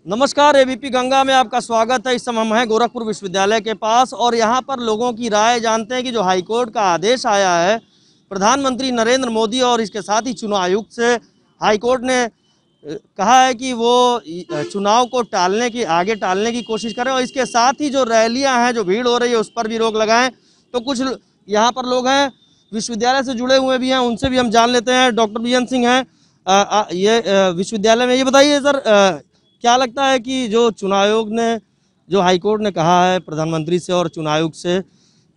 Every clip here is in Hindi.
नमस्कार, एबीपी गंगा में आपका स्वागत है। इस समय हम हैं गोरखपुर विश्वविद्यालय के पास और यहाँ पर लोगों की राय जानते हैं कि जो हाईकोर्ट का आदेश आया है प्रधानमंत्री नरेंद्र मोदी और इसके साथ ही चुनाव आयुक्त से, हाईकोर्ट ने कहा है कि वो चुनाव को आगे टालने की कोशिश करें और इसके साथ ही जो रैलियां हैं, जो भीड़ हो रही है, उस पर भी रोक लगाएं। तो कुछ यहाँ पर लोग हैं विश्वविद्यालय से जुड़े हुए भी हैं, उनसे भी हम जान लेते हैं। डॉक्टर बीएन सिंह हैं विश्वविद्यालय में। ये बताइए सर, क्या लगता है कि जो चुनाव आयोग ने, जो हाईकोर्ट ने कहा है प्रधानमंत्री से और चुनाव आयोग से,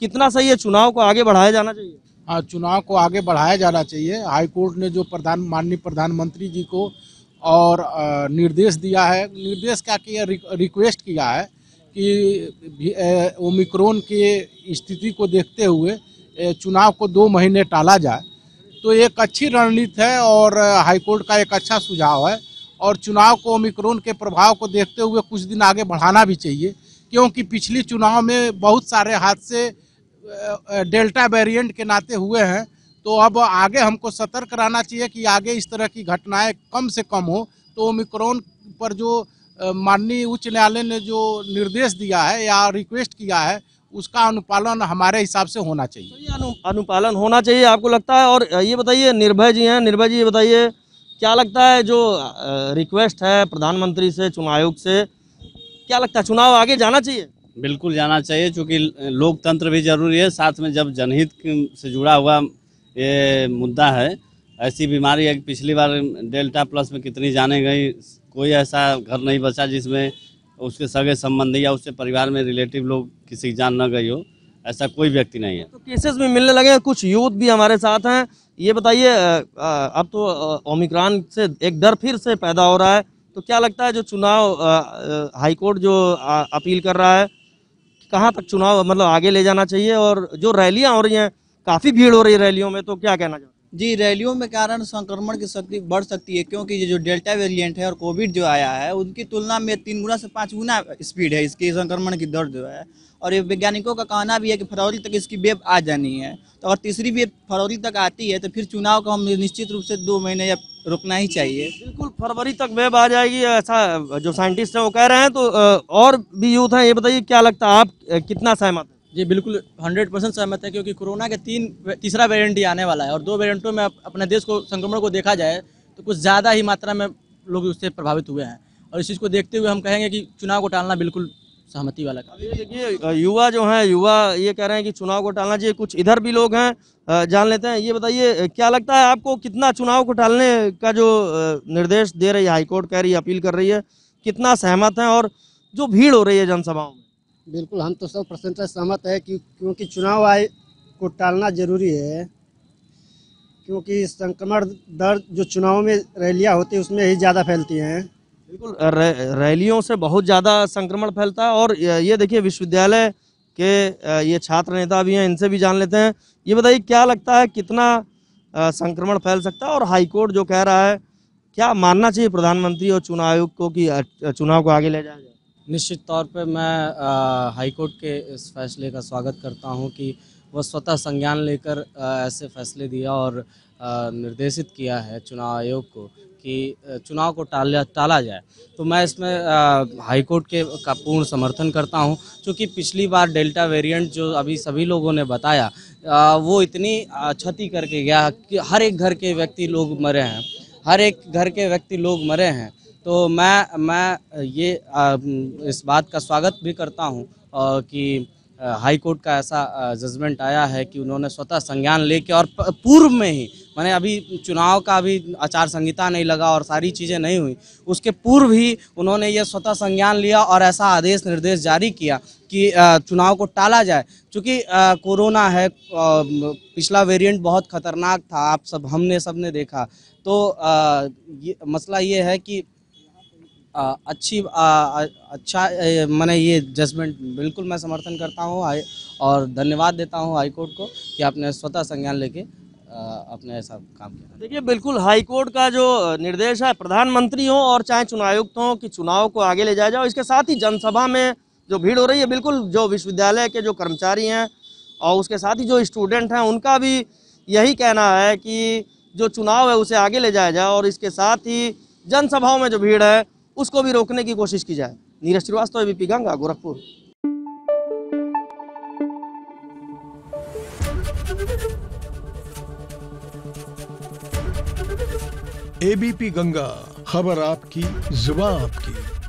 कितना सही है? चुनाव को आगे बढ़ाया जाना चाहिए? हाँ, चुनाव को आगे बढ़ाया जाना चाहिए। हाईकोर्ट ने जो माननीय प्रधानमंत्री जी को और निर्देश दिया है, निर्देश क्या किया, रिक्वेस्ट किया है कि ओमिक्रॉन के स्थिति को देखते हुए चुनाव को 2 महीने टाला जाए, तो एक अच्छी रणनीति है और हाईकोर्ट का एक अच्छा सुझाव है। और चुनाव को ओमिक्रॉन के प्रभाव को देखते हुए कुछ दिन आगे बढ़ाना भी चाहिए, क्योंकि पिछली चुनाव में बहुत सारे हादसे डेल्टा वेरिएंट के नाते हुए हैं। तो अब आगे हमको सतर्क रहना चाहिए कि आगे इस तरह की घटनाएं कम से कम हो। तो ओमिक्रॉन पर जो माननीय उच्च न्यायालय ने जो निर्देश दिया है या रिक्वेस्ट किया है, उसका अनुपालन हमारे हिसाब से होना चाहिए। तो ये अनुपालन होना चाहिए आपको लगता है? और ये बताइए, निर्भय जी हैं, निर्भय जी ये बताइए, क्या लगता है जो रिक्वेस्ट है प्रधानमंत्री से, चुनाव आयोग से, क्या लगता है चुनाव आगे जाना चाहिए? बिल्कुल जाना चाहिए, क्योंकि लोकतंत्र भी जरूरी है। साथ में जब जनहित से जुड़ा हुआ ये मुद्दा है, ऐसी बीमारी है कि पिछली बार डेल्टा प्लस में कितनी जाने गई, कोई ऐसा घर नहीं बचा जिसमें उसके सगे संबंधी या उसके परिवार में रिलेटिव लोग किसी की जान न गई हो। ऐसा कोई व्यक्ति नहीं है। तो केसेस भी मिलने लगे हैं, कुछ यूथ भी हमारे साथ हैं। ये बताइए, अब तो ओमिक्रॉन से एक डर फिर से पैदा हो रहा है, तो क्या लगता है जो चुनाव हाईकोर्ट जो अपील कर रहा है, कहाँ तक चुनाव मतलब आगे ले जाना चाहिए? और जो रैलियां हो रही हैं, काफ़ी भीड़ हो रही है रैलियों में, तो क्या कहना चाहते हैं? जी, रैलियों में कारण संक्रमण की शक्ति बढ़ सकती है, क्योंकि ये जो डेल्टा वेरिएंट है और कोविड जो आया है, उनकी तुलना में 3 गुना से 5 गुना स्पीड है इसकी संक्रमण की दर जो है। और ये वैज्ञानिकों का कहना भी है कि फरवरी तक इसकी वेव आ जानी है। तो अगर तीसरी वेव फरवरी तक आती है तो फिर चुनाव को हम निश्चित रूप से 2 महीने या रुकना ही चाहिए। बिल्कुल, फरवरी तक वेब आ जाएगी, ऐसा जो साइंटिस्ट हैं वो कह रहे हैं। तो और भी यूथ हैं, ये बताइए क्या लगता है, आप कितना सहमत हैं? जी बिल्कुल 100% सहमत है, क्योंकि कोरोना के तीसरा वेरिएंट ही आने वाला है और 2 वेरिएंटों में अपने देश को संक्रमण को देखा जाए तो कुछ ज़्यादा ही मात्रा में लोग उससे प्रभावित हुए हैं। और इस चीज़ को देखते हुए हम कहेंगे कि चुनाव को टालना बिल्कुल सहमति वाला काम। ये देखिए, युवा जो हैं, युवा ये कह रहे हैं कि चुनाव को टालना चाहिए। कुछ इधर भी लोग हैं, जान लेते हैं। ये बताइए, क्या लगता है आपको, कितना चुनाव को टालने का जो निर्देश दे रही है हाईकोर्ट, कह रही है, अपील कर रही है, कितना सहमत हैं? और जो भीड़ हो रही है जनसभाओं में, बिल्कुल हम तो 100% सहमत है कि क्योंकि चुनाव आयोग को टालना जरूरी है, क्योंकि संक्रमण दर जो चुनाव में रैलियां होती है उसमें ही ज़्यादा फैलती हैं। बिल्कुल, रैलियों से बहुत ज़्यादा संक्रमण फैलता है। और ये देखिए, विश्वविद्यालय के ये छात्र नेता भी हैं, इनसे भी जान लेते हैं। ये बताइए, क्या लगता है कितना संक्रमण फैल सकता है? और हाईकोर्ट जो कह रहा है, क्या मानना चाहिए प्रधानमंत्री और चुनाव आयोग को कि चुनाव को आगे ले जाया जाए? निश्चित तौर पे मैं हाईकोर्ट के इस फैसले का स्वागत करता हूं कि वह स्वतः संज्ञान लेकर ऐसे फैसले दिया और निर्देशित किया है चुनाव आयोग को कि चुनाव को टाला जाए। तो मैं इसमें हाईकोर्ट का पूर्ण समर्थन करता हूं, क्योंकि पिछली बार डेल्टा वेरिएंट जो अभी सभी लोगों ने बताया, वो इतनी क्षति करके गया कि हर एक घर के व्यक्ति लोग मरे हैं, हर एक घर के व्यक्ति लोग मरे हैं। तो मैं ये इस बात का स्वागत भी करता हूँ कि हाई कोर्ट का ऐसा जजमेंट आया है कि उन्होंने स्वतः संज्ञान लेके और पूर्व में ही, माने अभी चुनाव का अभी आचार संहिता नहीं लगा और सारी चीज़ें नहीं हुई, उसके पूर्व ही उन्होंने ये स्वतः संज्ञान लिया और ऐसा आदेश निर्देश जारी किया कि चुनाव को टाला जाए। चूँकि कोरोना है, पिछला वेरिएंट बहुत खतरनाक था, आप सबने देखा। तो मसला ये है कि अच्छा मैंने ये जजमेंट बिल्कुल मैं समर्थन करता हूँ और धन्यवाद देता हूँ हाई कोर्ट को कि आपने स्वतः संज्ञान लेके अपने ऐसा काम किया। देखिए, बिल्कुल हाई कोर्ट का जो निर्देश है, प्रधानमंत्री हो और चाहे चुनाव आयुक्त हो, कि चुनाव को आगे ले जाया जाए। इसके साथ ही जनसभा में जो भीड़ हो रही है, बिल्कुल जो विश्वविद्यालय के जो कर्मचारी हैं और उसके साथ ही जो स्टूडेंट हैं, उनका भी यही कहना है कि जो चुनाव है उसे आगे ले जाया जाए। और इसके साथ ही जनसभाओं में जो भीड़ है उसको भी रोकने की कोशिश की जाए। नीरज श्रीवास्तव, एबीपी गंगा, गोरखपुर। एबीपी गंगा, खबर आपकी, जुबान आपकी।